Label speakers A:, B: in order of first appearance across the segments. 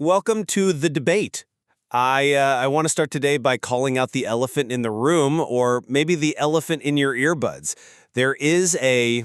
A: Welcome to the debate. I want to start today by calling out the elephant in the room, or maybe the elephant in your earbuds. There is a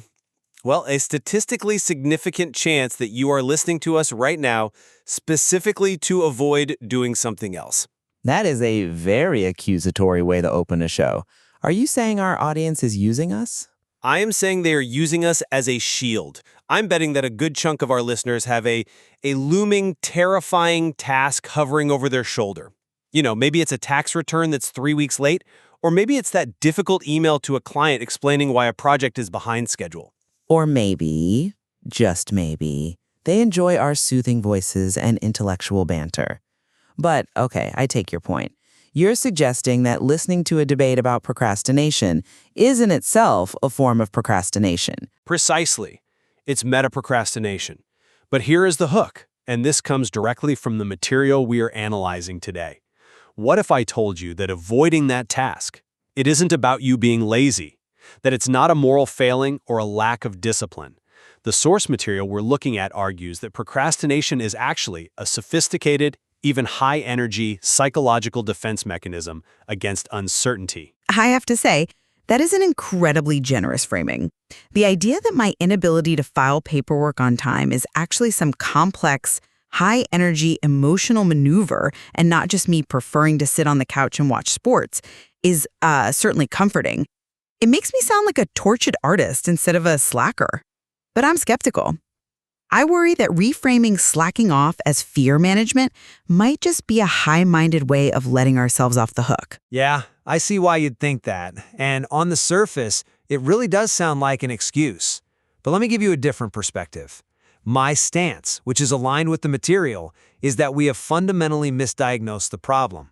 A: statistically significant chance that you are listening to us right now specifically to avoid doing something else.
B: That is a very accusatory way to open a show. Are you saying our audience is using us?
A: I am saying they are using us as a shield. I'm betting that a good chunk of our listeners have a looming, terrifying task hovering over their shoulder. Maybe it's a tax return that's 3 weeks late, or maybe it's that difficult email to a client explaining why a project is behind schedule.
B: Or maybe, just maybe, they enjoy our soothing voices and intellectual banter. But, okay, I take your point. You're suggesting that listening to a debate about procrastination is in itself a form of procrastination.
A: Precisely. It's meta-procrastination. But here is the hook, and this comes directly from the material we are analyzing today. What if I told you that avoiding that task, it isn't about you being lazy, that it's not a moral failing or a lack of discipline? The source material we're looking at argues that procrastination is actually a sophisticated, even high-energy psychological defense mechanism against uncertainty.
C: I have to say, that is an incredibly generous framing. The idea that my inability to file paperwork on time is actually some complex, high-energy emotional maneuver and not just me preferring to sit on the couch and watch sports is certainly comforting. It makes me sound like a tortured artist instead of a slacker. But I'm skeptical. I worry that reframing slacking off as fear management might just be a high-minded way of letting ourselves off the hook.
D: Yeah, I see why you'd think that. And on the surface, it really does sound like an excuse. But let me give you a different perspective. My stance, which is aligned with the material, is that we have fundamentally misdiagnosed the problem.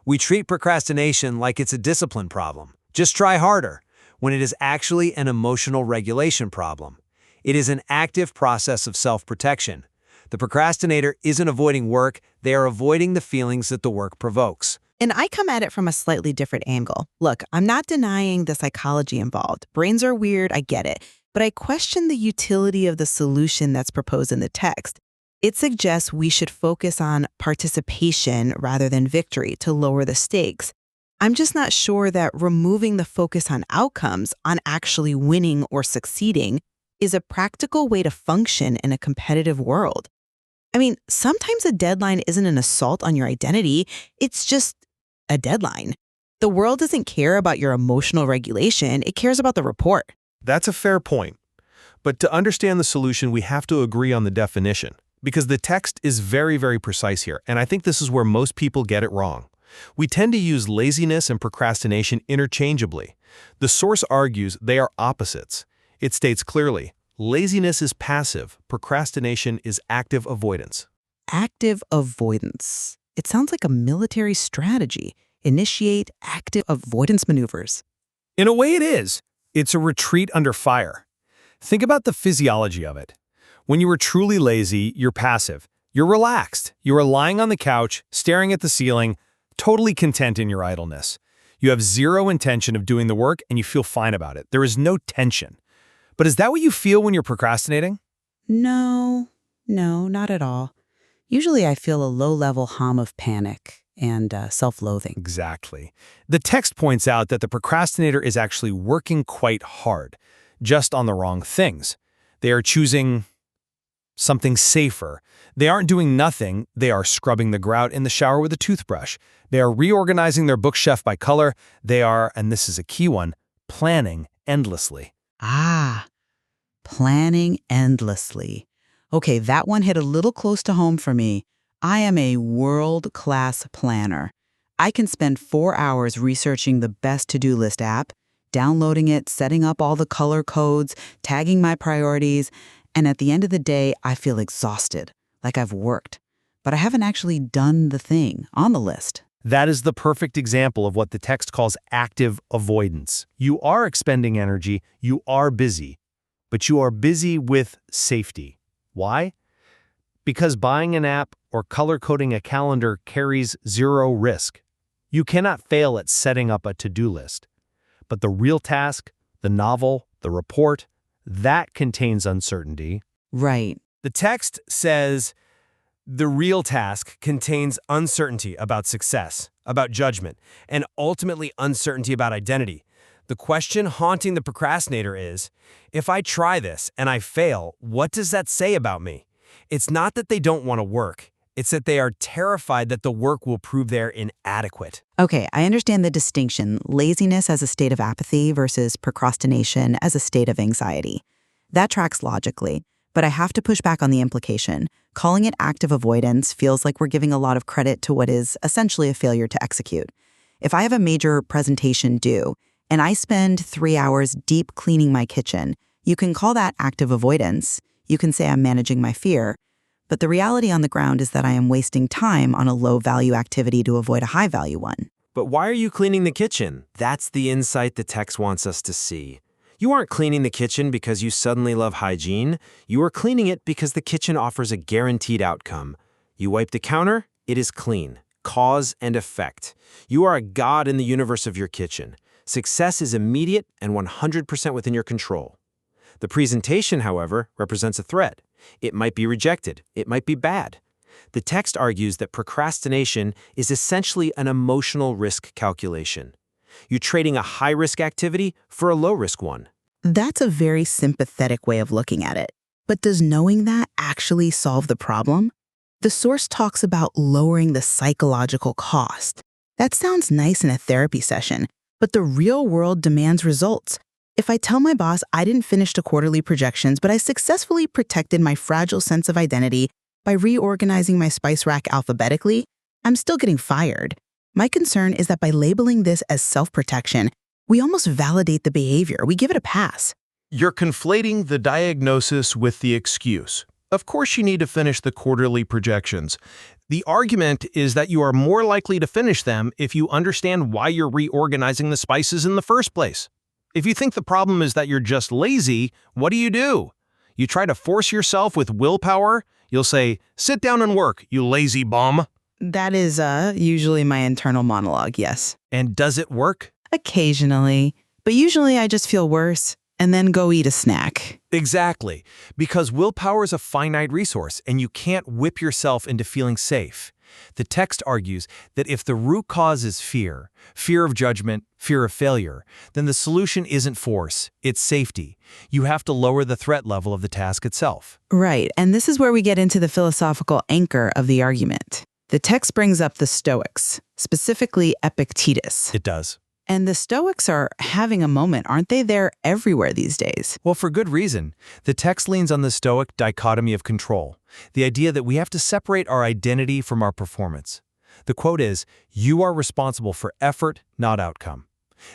D: We treat procrastination like it's a discipline problem. Just try harder, when it is actually an emotional regulation problem. It is an active process of self-protection. The procrastinator isn't avoiding work, they are avoiding the feelings that the work provokes.
C: And I come at it from a slightly different angle. Look, I'm not denying the psychology involved. Brains are weird, I get it. But I question the utility of the solution that's proposed in the text. It suggests we should focus on participation rather than victory to lower the stakes. I'm just not sure that removing the focus on outcomes, on actually winning or succeeding, is a practical way to function in a competitive world. I mean, sometimes a deadline isn't an assault on your identity, it's just a deadline. The world doesn't care about your emotional regulation, it cares about the report.
E: That's a fair point. But to understand the solution, we have to agree on the definition, because the text is very, very precise here, and I think this is where most people get it wrong. We tend to use laziness and procrastination interchangeably. The source argues they are opposites. It states clearly, laziness is passive, procrastination is active avoidance.
C: Active avoidance. It sounds like a military strategy. Initiate active avoidance maneuvers.
E: In a way it is. It's a retreat under fire. Think about the physiology of it. When you are truly lazy, you're passive. You're relaxed. You are lying on the couch, staring at the ceiling, totally content in your idleness. You have zero intention of doing the work and you feel fine about it. There is no tension. But is that what you feel when you're procrastinating?
C: No, not at all. Usually I feel a low-level hum of panic and self-loathing.
E: Exactly. The text points out that the procrastinator is actually working quite hard, just on the wrong things. They are choosing something safer. They aren't doing nothing. They are scrubbing the grout in the shower with a toothbrush. They are reorganizing their bookshelf by color. They are, and this is a key one, planning endlessly.
C: Planning endlessly. Okay, that one hit a little close to home for me. I am a world-class planner. I can spend 4 hours researching the best to-do list app, downloading it, setting up all the color codes, tagging my priorities, and at the end of the day, I feel exhausted, like I've worked. But I haven't actually done the thing on the list.
E: That is the perfect example of what the text calls active avoidance. You are expending energy, you are busy, but you are busy with safety. Why? Because buying an app or color-coding a calendar carries zero risk. You cannot fail at setting up a to-do list. But the real task, the novel, the report, that contains uncertainty.
C: Right.
E: The text says,
A: The real task contains uncertainty about success, about judgment, and ultimately uncertainty about identity. The question haunting the procrastinator is, if I try this and I fail, what does that say about me? It's not that they don't want to work. It's that they are terrified that the work will prove they're inadequate.
C: Okay, I understand the distinction, laziness as a state of apathy versus procrastination as a state of anxiety. That tracks logically, but I have to push back on the implication. Calling it active avoidance feels like we're giving a lot of credit to what is essentially a failure to execute. If I have a major presentation due, and I spend 3 hours deep cleaning my kitchen, you can call that active avoidance. You can say I'm managing my fear. But the reality on the ground is that I am wasting time on a low-value activity to avoid a high-value one.
A: But why are you cleaning the kitchen? That's the insight the text wants us to see. You aren't cleaning the kitchen because you suddenly love hygiene. You are cleaning it because the kitchen offers a guaranteed outcome. You wipe the counter, it is clean. Cause and effect. You are a god in the universe of your kitchen. Success is immediate and 100% within your control. The presentation, however, represents a threat. It might be rejected. It might be bad. The text argues that procrastination is essentially an emotional risk calculation. You're trading a high-risk activity for a low-risk one.
C: That's a very sympathetic way of looking at it. But does knowing that actually solve the problem? The source talks about lowering the psychological cost. That sounds nice in a therapy session, but the real world demands results. If I tell my boss I didn't finish the quarterly projections, but I successfully protected my fragile sense of identity by reorganizing my spice rack alphabetically, I'm still getting fired. My concern is that by labeling this as self-protection, we almost validate the behavior. We give it a pass.
E: You're conflating the diagnosis with the excuse. Of course you need to finish the quarterly projections. The argument is that you are more likely to finish them if you understand why you're reorganizing the spices in the first place. If you think the problem is that you're just lazy, what do? You try to force yourself with willpower. You'll say, sit down and work, you lazy bum.
C: That is usually my internal monologue, yes.
E: And does it work?
C: Occasionally, but usually I just feel worse and then go eat a snack.
E: Exactly, because willpower is a finite resource and you can't whip yourself into feeling safe. The text argues that if the root cause is fear, fear of judgment, fear of failure, then the solution isn't force, it's safety. You have to lower the threat level of the task itself.
C: Right, and this is where we get into the philosophical anchor of the argument. The text brings up the Stoics, specifically Epictetus.
E: It does.
C: And the Stoics are having a moment, aren't they? They're everywhere these days.
E: Well, for good reason. The text leans on the Stoic dichotomy of control, the idea that we have to separate our identity from our performance. The quote is, "You are responsible for effort, not outcome."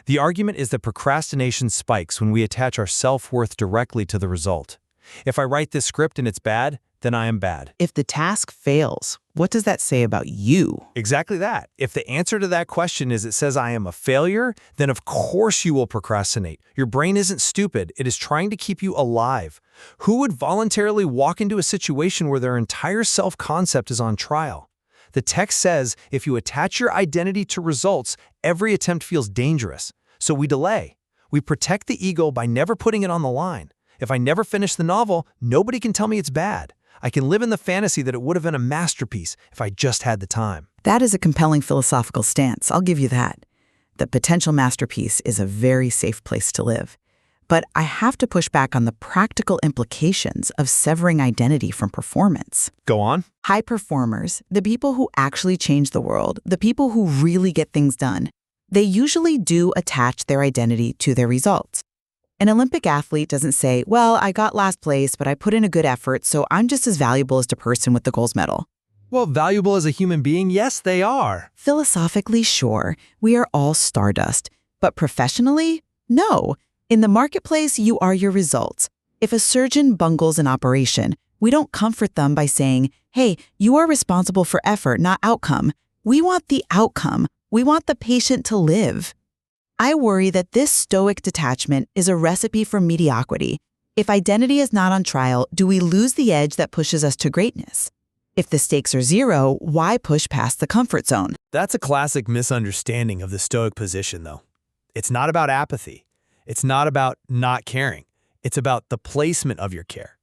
E: The argument is that procrastination spikes when we attach our self-worth directly to the result. If I write this script and it's bad, then I am bad.
C: If the task fails, what does that say about you?
E: Exactly that. If the answer to that question is it says I am a failure, then of course you will procrastinate. Your brain isn't stupid. It is trying to keep you alive. Who would voluntarily walk into a situation where their entire self-concept is on trial? The text says if you attach your identity to results, every attempt feels dangerous. So we delay. We protect the ego by never putting it on the line. If I never finish the novel, nobody can tell me it's bad. I can live in the fantasy that it would have been a masterpiece if I just had the time.
C: That is a compelling philosophical stance, I'll give you that. The potential masterpiece is a very safe place to live. But I have to push back on the practical implications of severing identity from performance.
E: Go on.
C: High performers, the people who actually change the world, the people who really get things done, they usually do attach their identity to their results. An Olympic athlete doesn't say, well, I got last place, but I put in a good effort, so I'm just as valuable as the person with the gold medal.
E: Well, valuable as a human being, yes, they are.
C: Philosophically, sure, we are all stardust. But professionally, no. In the marketplace, you are your results. If a surgeon bungles an operation, we don't comfort them by saying, hey, you are responsible for effort, not outcome. We want the outcome. We want the patient to live. I worry that this stoic detachment is a recipe for mediocrity. If identity is not on trial, do we lose the edge that pushes us to greatness? If the stakes are zero, why push past the comfort zone?
A: That's a classic misunderstanding of the Stoic position, though. It's not about apathy. It's not about not caring. It's about the placement of your care.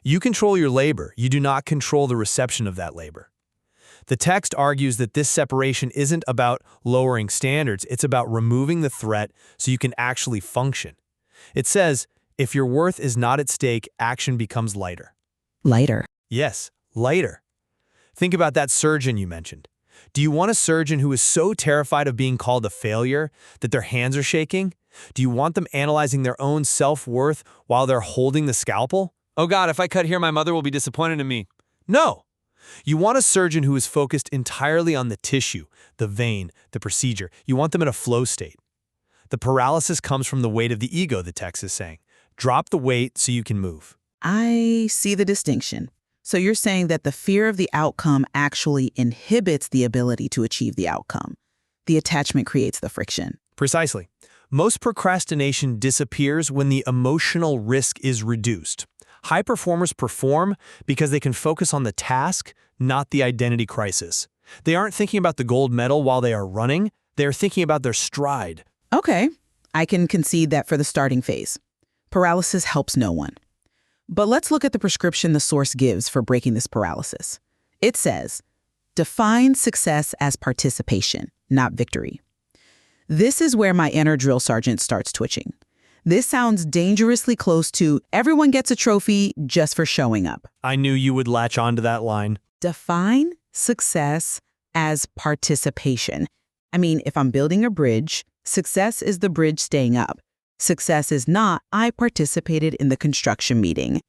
D: You control your labor. You do not control the reception of that labor. The text argues that this separation isn't about lowering standards, it's about removing the threat so you can actually function. It says, if your worth is not at stake, action becomes lighter.
B: Lighter.
D: Yes, lighter. Think about that surgeon you mentioned. Do you want a surgeon who is so terrified of being called a failure that their hands are shaking? Do you want them analyzing their own self-worth while they're holding the scalpel? Oh God, if I cut here, my mother will be disappointed in me. No. You want a surgeon who is focused entirely on the tissue, the vein, the procedure. You want them in a flow state. The paralysis comes from the weight of the ego, the text is saying. Drop the weight so you can move.
B: I see the distinction. So you're saying that the fear of the outcome actually inhibits the ability to achieve the outcome. The attachment creates the friction.
D: Precisely. Most procrastination disappears when the emotional risk is reduced. High performers perform because they can focus on the task, not the identity crisis. They aren't thinking about the gold medal while they are running. They are thinking about their stride.
B: Okay, I can concede that for the starting phase. Paralysis helps no one. But let's look at the prescription the source gives for breaking this paralysis. It says, define success as participation, not victory. This is where my inner drill sergeant starts twitching. This sounds dangerously close to everyone gets a trophy just for showing up.
D: I knew you would latch onto that line.
B: Define success as participation. I mean, if I'm building a bridge, success is the bridge staying up. Success is not, I participated in the construction meeting.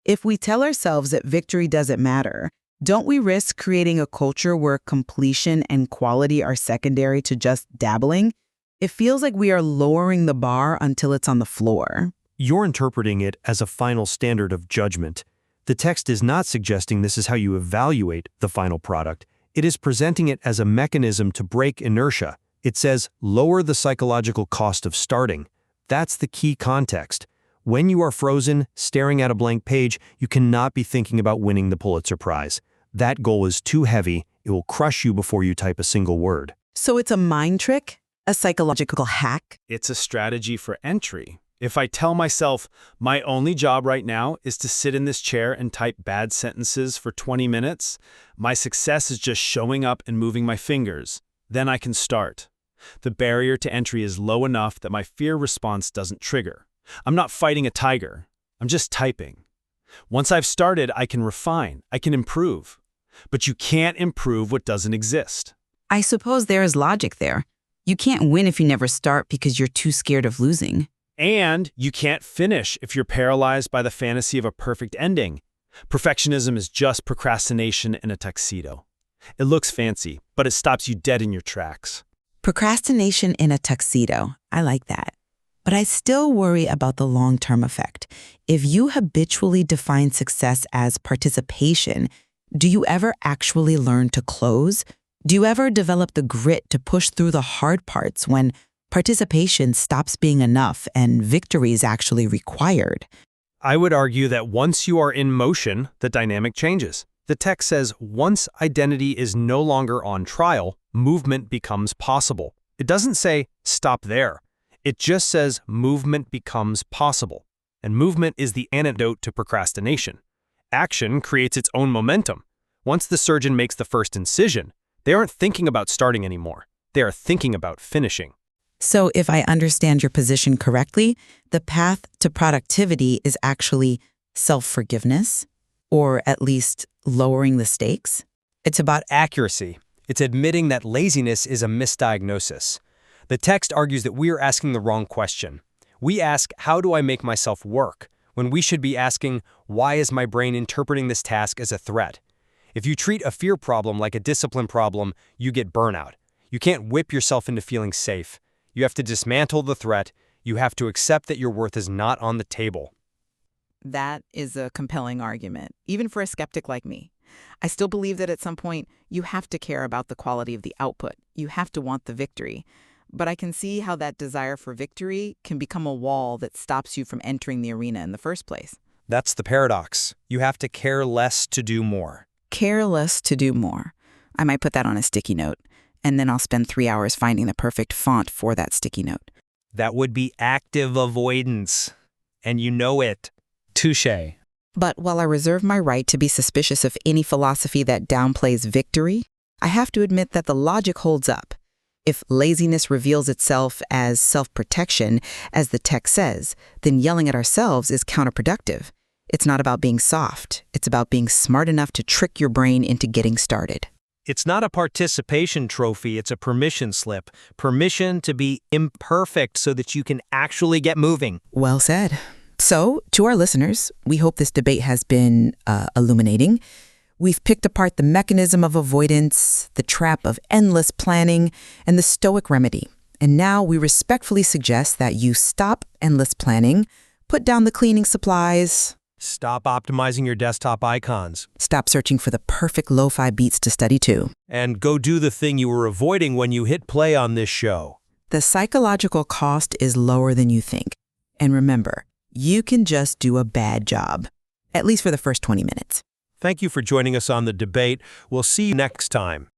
B: If we tell ourselves that victory doesn't matter, don't we risk creating a culture where completion and quality are secondary to just dabbling? It feels like we are lowering the bar until it's on the floor.
E: You're interpreting it as a final standard of judgment. The text is not suggesting this is how you evaluate the final product. It is presenting it as a mechanism to break inertia. It says, lower the psychological cost of starting. That's the key context. When you are frozen, staring at a blank page, you cannot be thinking about winning the Pulitzer Prize. That goal is too heavy. It will crush you before you type a single word.
B: So it's a mind trick? A psychological hack?
A: It's a strategy for entry. If I tell myself, my only job right now is to sit in this chair and type bad sentences for 20 minutes, my success is just showing up and moving my fingers, then I can start. The barrier to entry is low enough that my fear response doesn't trigger. I'm not fighting a tiger. I'm just typing. Once I've started, I can refine. I can improve. But you can't improve what doesn't exist.
C: I suppose there is logic there. You can't win if you never start because you're too scared of losing.
A: And you can't finish if you're paralyzed by the fantasy of a perfect ending. Perfectionism is just procrastination in a tuxedo. It looks fancy, but it stops you dead in your tracks.
C: Procrastination in a tuxedo. I like that. But I still worry about the long-term effect. If you habitually define success as participation, do you ever actually learn to close? Do you ever develop the grit to push through the hard parts when participation stops being enough and victory is actually required?
A: I would argue that once you are in motion, the dynamic changes. The text says once identity is no longer on trial, movement becomes possible. It doesn't say stop there. It just says movement becomes possible. And movement is the antidote to procrastination. Action creates its own momentum. Once the surgeon makes the first incision, they aren't thinking about starting anymore. They are thinking about finishing.
C: So if I understand your position correctly, the path to productivity is actually self-forgiveness, or at least lowering the stakes?
D: It's about accuracy. It's admitting that laziness is a misdiagnosis. The text argues that we are asking the wrong question. We ask, how do I make myself work? When we should be asking, why is my brain interpreting this task as a threat? If you treat a fear problem like a discipline problem, you get burnout. You can't whip yourself into feeling safe. You have to dismantle the threat. You have to accept that your worth is not on the table.
B: That is a compelling argument, even for a skeptic like me. I still believe that at some point, you have to care about the quality of the output. You have to want the victory. But I can see how that desire for victory can become a wall that stops you from entering the arena in the first place.
D: That's the paradox. You have to care less to do more.
B: Care less to do more. I might put that on a sticky note, and then I'll spend 3 hours finding the perfect font for that sticky note.
D: That would be active avoidance. And you know it.
A: Touché.
C: But while I reserve my right to be suspicious of any philosophy that downplays victory, I have to admit that the logic holds up. If laziness reveals itself as self-protection, as the text says, then yelling at ourselves is counterproductive. It's not about being soft. It's about being smart enough to trick your brain into getting started.
E: It's not a participation trophy, it's a permission slip. Permission to be imperfect so that you can actually get moving.
C: Well said. So, to our listeners, we hope this debate has been illuminating. We've picked apart the mechanism of avoidance, the trap of endless planning, and the stoic remedy. And now we respectfully suggest that you stop endless planning, put down the cleaning supplies,
E: Stop optimizing your desktop icons.
C: stop searching for the perfect lo-fi beats to study to.
E: And go do the thing you were avoiding when you hit play on this show.
C: The psychological cost is lower than you think. And remember, you can just do a bad job, at least for the first 20 minutes.
E: Thank you for joining us on the debate. We'll see you next time.